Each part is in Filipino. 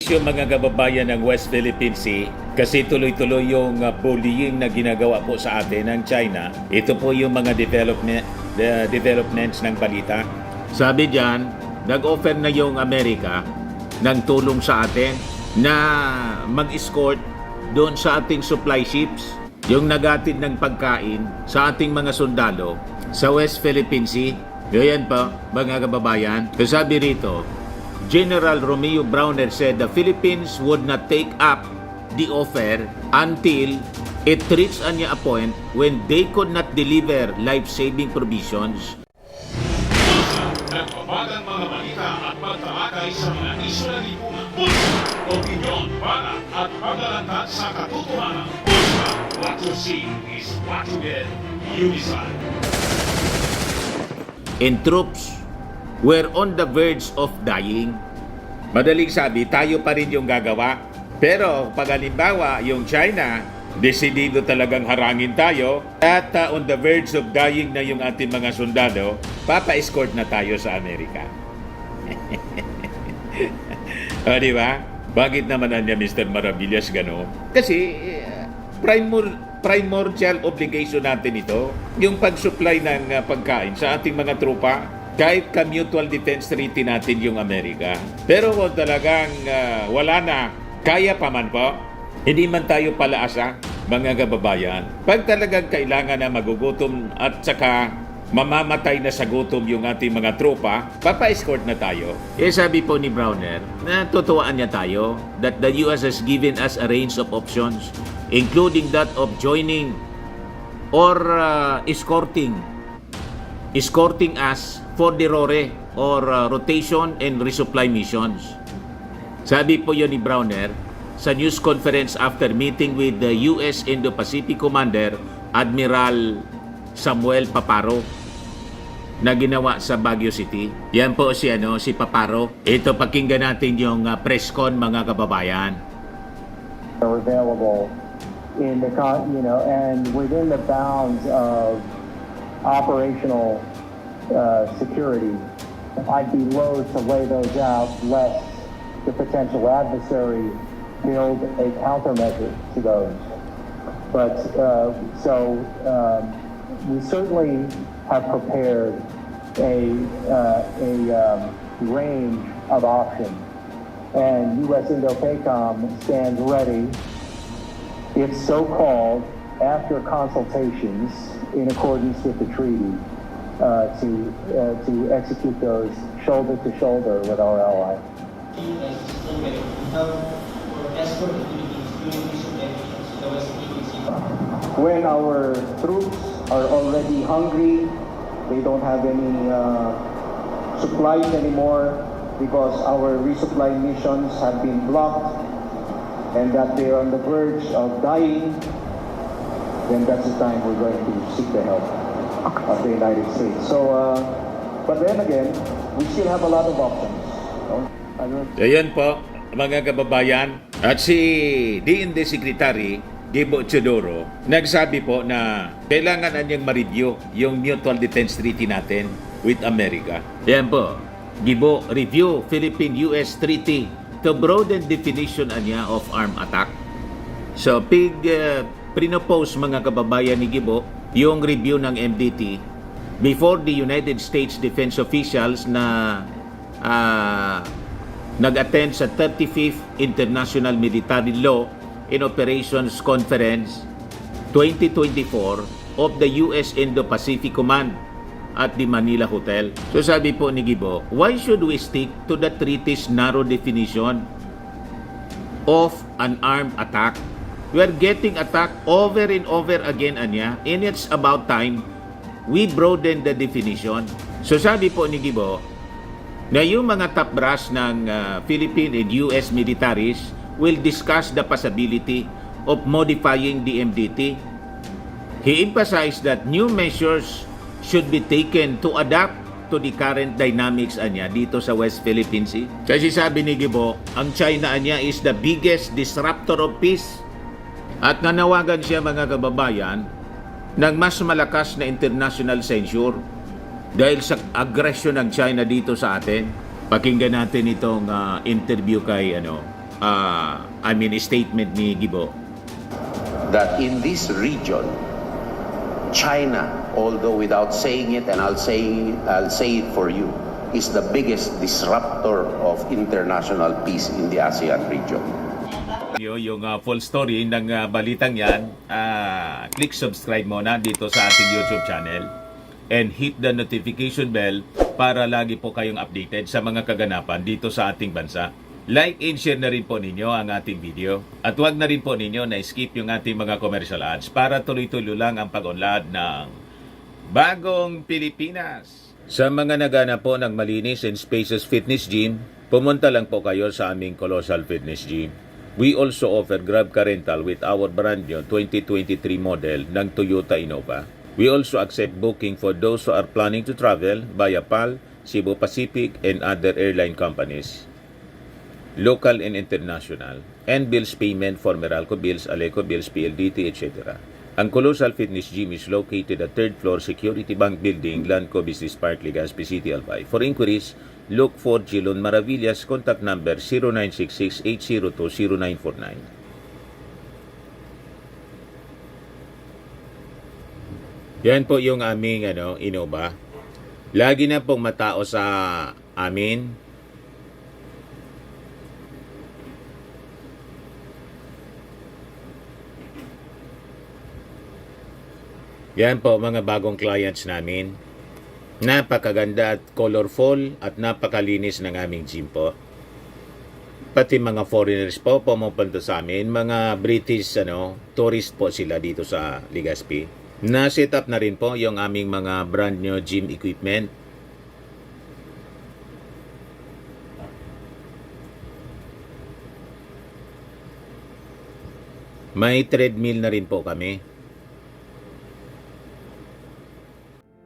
Yung mga kababayan ng West Philippine Sea kasi tuloy-tuloy yung bullying na ginagawa po sa atin ng China. Ito po yung mga developments ng balita. Sabi diyan, nag-offer na yung Amerika ng tulong sa atin na mag-escort doon sa ating supply ships, yung nagatid ng pagkain sa ating mga sundalo sa West Philippine Sea. Yan pa, mga kababayan. Sabi rito, General Romeo Browner said the Philippines would not take up the offer until it reached a point when they could not deliver life-saving provisions. Nagbabagang mga balita at pagtalakay sa mga isyu ng lipunan. Bulsa, opinyon, bala at paglalantad sa katotohanan. Bulsa, what you see is what you get. Unisan. And troops were on the verge of dying. Madaling sabi, tayo pa rin yung gagawa. Pero pag halimbawa, yung China, desidido talagang harangin tayo at on the verge of dying na yung ating mga sundalo, papa-escort na tayo sa Amerika. O, di ba? Bakit naman niya Mr. Maravillas gano'n? Kasi primordial obligation natin ito, yung pag-supply ng pagkain sa ating mga tropa, kahit ka-mutual defense treaty natin yung Amerika. Pero kung talagang wala na, kaya pa man po, hindi man tayo palaasa, mga kababayan. Pag talagang kailangan na magugutom at saka mamamatay na sa gutom yung ating mga tropa, papa-escort na tayo. Sabi po ni Browner, natutuwaan niya tayo that the US has given us a range of options, including that of joining or escorting us for the RORE or rotation and resupply missions. Sabi po yun ni Browner sa news conference after meeting with the US Indo-Pacific Commander Admiral Samuel Paparo na ginawa sa Baguio City. Yan po si Paparo. Ito, pakinggan natin yung press con, mga kababayan. Are available in the and within the bounds of operational security. I'd be loath to lay those out lest the potential adversary build a countermeasure to those. But we certainly have prepared a range of options, and U.S. Indo-PACOM stands ready, if so called, after consultations in accordance with the treaty, to execute those shoulder to shoulder with our ally. When our troops are already hungry, they don't have any supplies anymore because our resupply missions have been blocked and that they are on the verge of dying, then that's the time we're going to seek the help of the United States. So, but then again, we still have a lot of options. Ayan po, mga kababayan. At si DND Secretary Gibo Teodoro nagsabi po na kailangan na niyang ma-review yung mutual defense treaty natin with America. Ayan po, Gibo, review Philippine-US treaty to broaden definition niya of armed attack. So, pinopose, mga kababayan ni Gibo, yung review ng MDT before the United States defense officials na nag-attend sa 35th International Military Law in Operations Conference 2024 of the US Indo-Pacific Command at the Manila Hotel. So sabi po ni Gibo, why should we stick to the treaty's narrow definition of an armed attack? We are getting attacked over and over again, anya, and it's about time we broaden the definition. So sabi po ni Gibo, na yung mga top brass ng Philippine and US militaries will discuss the possibility of modifying the MDT. He emphasized that new measures should be taken to adapt to the current dynamics dito sa West Philippine Sea. Kasi sabi ni Gibo, ang China is the biggest disruptor of peace. At nanawagan siya, mga kababayan, ng mas malakas na international censure dahil sa agresyon ng China dito sa atin. Pakinggan natin itong interview kay statement ni Gibo. That in this region, China, although without saying it, and I'll say it for you, is the biggest disruptor of international peace in the ASEAN region. Yung full story ng balitang yan, click subscribe muna dito sa ating YouTube channel and hit the notification bell para lagi po kayong updated sa mga kaganapan dito sa ating bansa. Like and share na rin po ninyo ang ating video at huwag na rin po ninyo na skip yung ating mga commercial ads para tuloy-tuloy lang ang pag-unlad ng Bagong Pilipinas. Sa mga nagana po ng malinis and spacious fitness gym, pumunta lang po kayo sa aming Colossal Fitness Gym. We also offer Grab Car Rental with our brand new 2023 model ng Toyota Innova. We also accept booking for those who are planning to travel via PAL, Cebu Pacific, and other airline companies, local and international, and bills payment for Meralco Bills, Aleco Bills, PLDT, etc. Ang Colossal Fitness Gym is located at 3rd floor Security Bank Building, Lanco Business Park, Legazpi City, Albay. For inquiries, look for Gilon Maravillas, contact number 0966-802-0949. Yan po yung aming Innova. Lagi na pong matao sa amin. Yan po mga bagong clients namin. Napakaganda at colorful at napakalinis ng aming gym po. Pati mga foreigners po pumupunta sa amin, mga British tourist po sila dito sa Legazpi. Na-set up na rin po yung aming mga brand new gym equipment. May treadmill na rin po kami.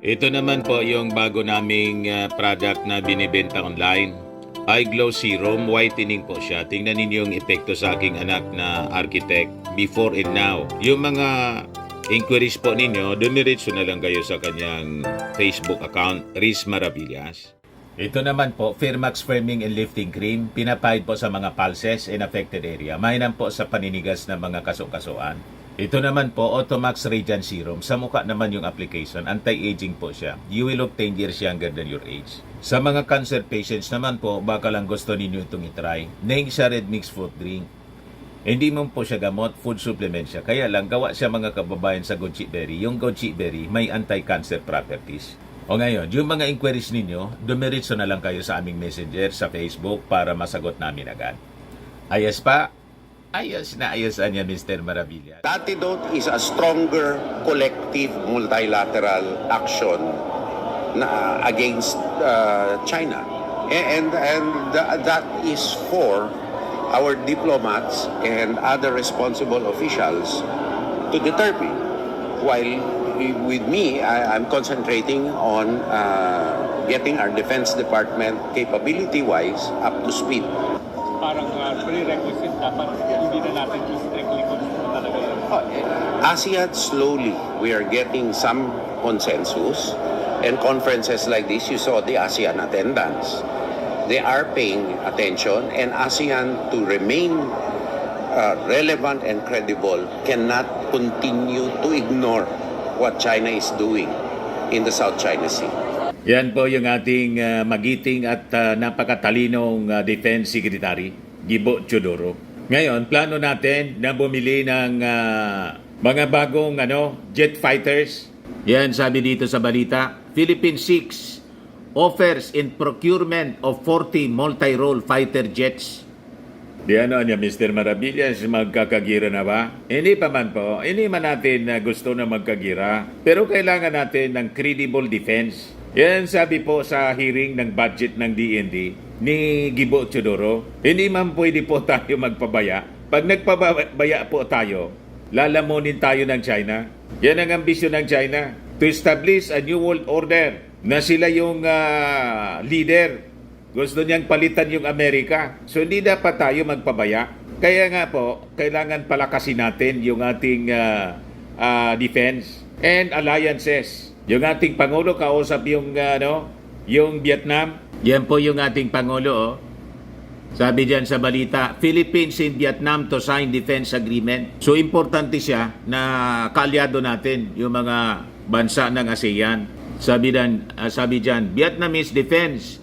Ito naman po yung bago naming product na binibenta online. Eye Glow Serum, whitening po siya. Tingnan ninyo yung epekto sa aking anak na architect before and now. Yung mga inquiries po ninyo, dumiretso na lang kayo sa kanyang Facebook account, Riz Maravillas. Ito naman po, Firmax Firming and Lifting Cream, pinapahid po sa mga pulses in affected area. Mainam po sa paninigas ng mga kaso-kasuan. Ito naman po, Automax Radiant Serum. Sa mukha naman yung application, anti-aging po siya. You will look 10 years younger than your age. Sa mga cancer patients naman po, baka lang gusto ninyo itong itry. Neng siya red mixed fruit drink. Hindi mo po siya gamot, food supplement siya. Kaya lang, gawa siya mga kababayan sa goji berry. Yung goji berry may anti-cancer properties. O ngayon, yung mga inquiries ninyo, dumiretso na lang kayo sa aming messenger sa Facebook para masagot namin agad. Ayos pa? Ayos na ayos niya, Mr. Maravilla. The antidote is a stronger collective multilateral action against China. And that is for our diplomats and other responsible officials to determine. While with me, I'm concentrating on getting our Defense Department capability-wise up to speed. Parang prerequisite dapat hindi na natin strictly control talaga yun. ASEAN, slowly, we are getting some consensus. And conferences like this, you saw the ASEAN attendance. They are paying attention, and ASEAN, to remain relevant and credible, cannot continue to ignore what China is doing in the South China Sea. Yan po yung ating magiting at napakatalinong Defense Secretary, Gibo Teodoro. Ngayon, plano natin na bumili ng mga bagong jet fighters. Yan, sabi dito sa balita, Philippine 6 offers in procurement of 40 multi-role fighter jets. Di niya, Mr. Maravillas, magkakagira na ba? Hindi pa man po. Hindi man natin gusto na magkagira. Pero kailangan natin ng credible defense. Yan sabi po sa hearing ng budget ng DND ni Gibo Teodoro. Hindi man pwede po tayo magpabaya. Pag nagpabaya po tayo, lalamunin tayo ng China. Yan ang ambisyon ng China. To establish a new world order na sila yung leader. Gusto niyang palitan yung Amerika. So hindi dapat tayo magpabaya. Kaya nga po, kailangan palakasin natin yung ating defense and alliances. Yung ating Pangulo kausap yung Vietnam. Yan po yung ating Pangulo. Sabi dyan sa balita, Philippines and Vietnam to sign defense agreement. So importante siya na kaalyado natin yung mga bansa ng ASEAN. Sabi dyan, Vietnamese Defense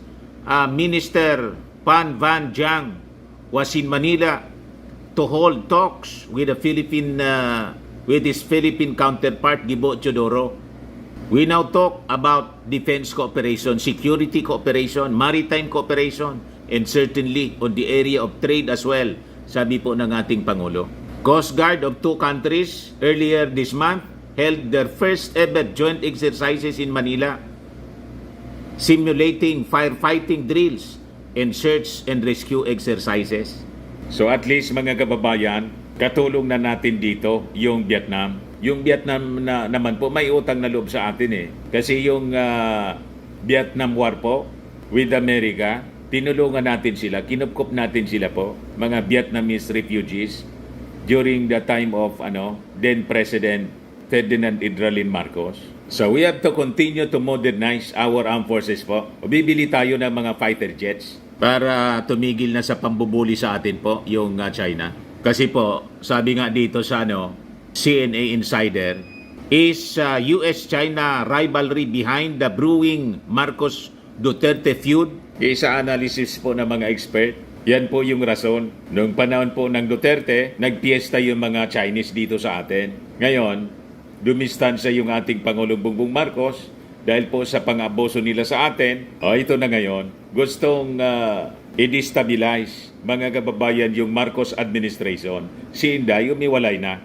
Minister Pan Van Giang was in Manila to hold talks with with his Philippine counterpart Gibo Teodoro. We now talk about defense cooperation, security cooperation, maritime cooperation, and certainly on the area of trade as well, sabi po ng ating Pangulo. Coast Guard of two countries earlier this month held their first ever joint exercises in Manila, simulating firefighting drills and search and rescue exercises. So at least mga kababayan, katulong na natin dito yung Vietnam. Yung Vietnam naman po may utang na loob sa atin eh. Kasi yung Vietnam War po with America, tinulungan natin sila, kinupkup natin sila po, mga Vietnamese refugees during the time of then President Ferdinand Idralin Marcos. So we have to continue to modernize our armed forces po. Bibili tayo ng mga fighter jets para tumigil na sa pambubuli sa atin po yung China. Kasi po, sabi nga dito sa CNA Insider, is US-China rivalry behind the brewing Marcos Duterte feud? Sa analysis po ng mga expert, yan po yung rason. Noong panahon po ng Duterte, nagpiesta yung mga Chinese dito sa atin. Ngayon, dumistansya yung ating Pangulong Bongbong Marcos dahil po sa pang-abuso nila sa atin. Ito na ngayon, gustong i-destabilize mga kababayan yung Marcos administration. Si Inday, umiwalay na.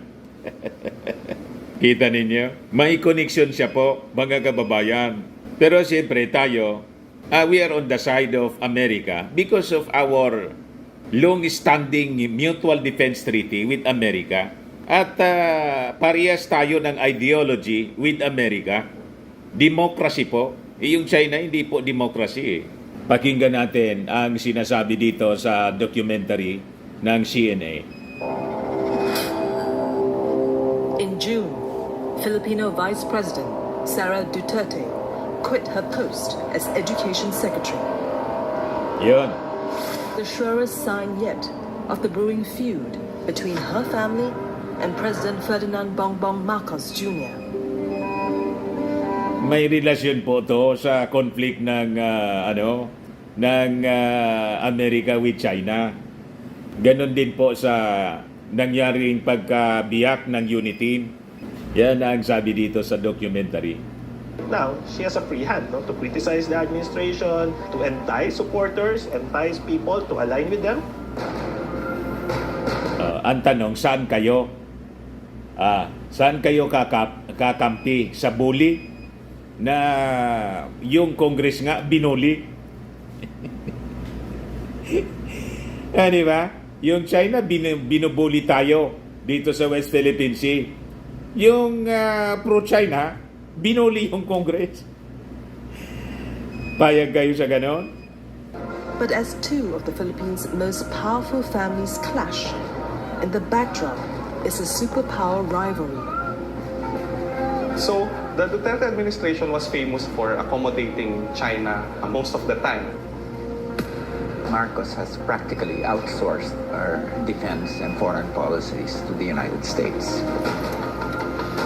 Kita ninyo? May connection siya po, mga kababayan. Pero siyempre tayo, we are on the side of America because of our long-standing mutual defense treaty with America. At parehas tayo ng ideology with America. Democracy po. Yung China, hindi po democracy. Pakinggan natin ang sinasabi dito sa documentary ng CNA. In June, Filipino Vice President Sara Duterte quit her post as Education Secretary. Yun. The surest sign yet of the brewing feud between her family and President Ferdinand Bongbong Marcos Jr. May relasyon po to sa conflict ng Amerika with China. Ganon din po sa nangyaring pagkabiyak ng UNITEAM. Yan ang sabi dito sa documentary. Now, she has a free hand to criticize the administration, to entice supporters, entice people to align with them. Ang tanong, saan kayo? Saan kayo kakampi? Sa bully? Na yung Congress nga binuli? Di ba? Yung China, binubuli tayo dito sa West Philippine Sea. Yung pro-China, binuli yung Congress. Payag kayo sa ganon? But as two of the Philippines' most powerful families clash, in the backdrop is a superpower rivalry. So, the Duterte administration was famous for accommodating China most of the time. Marcos has practically outsourced our defense and foreign policies to the United States.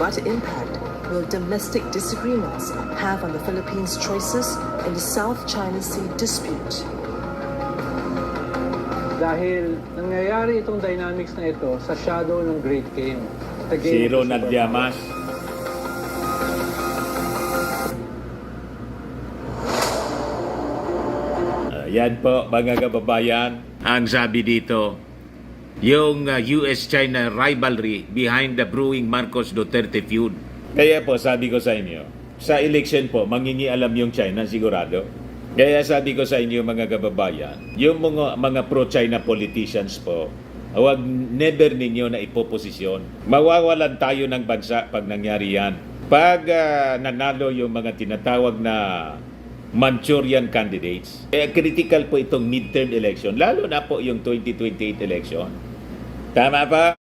What impact will domestic disagreements have on the Philippines' choices in the South China Sea dispute? Dahil nangyayari itong dynamics na ito sa shadow ng Great Game. Si Ronald Llamas. Yan po mga kababayan, ang sabi dito, yung US-China rivalry behind the brewing Marcos Duterte feud. Kaya po sabi ko sa inyo, sa election po, mangingialam yung China sigurado. Kaya sabi ko sa inyo mga kababayan, yung mga pro-China politicians po, never ninyo na ipoposisyon. Mawawalan tayo ng bansa pag nangyari yan. Pag nanalo yung mga tinatawag na Manchurian candidates, critical po itong midterm election, lalo na po yung 2028 election. Tama pa?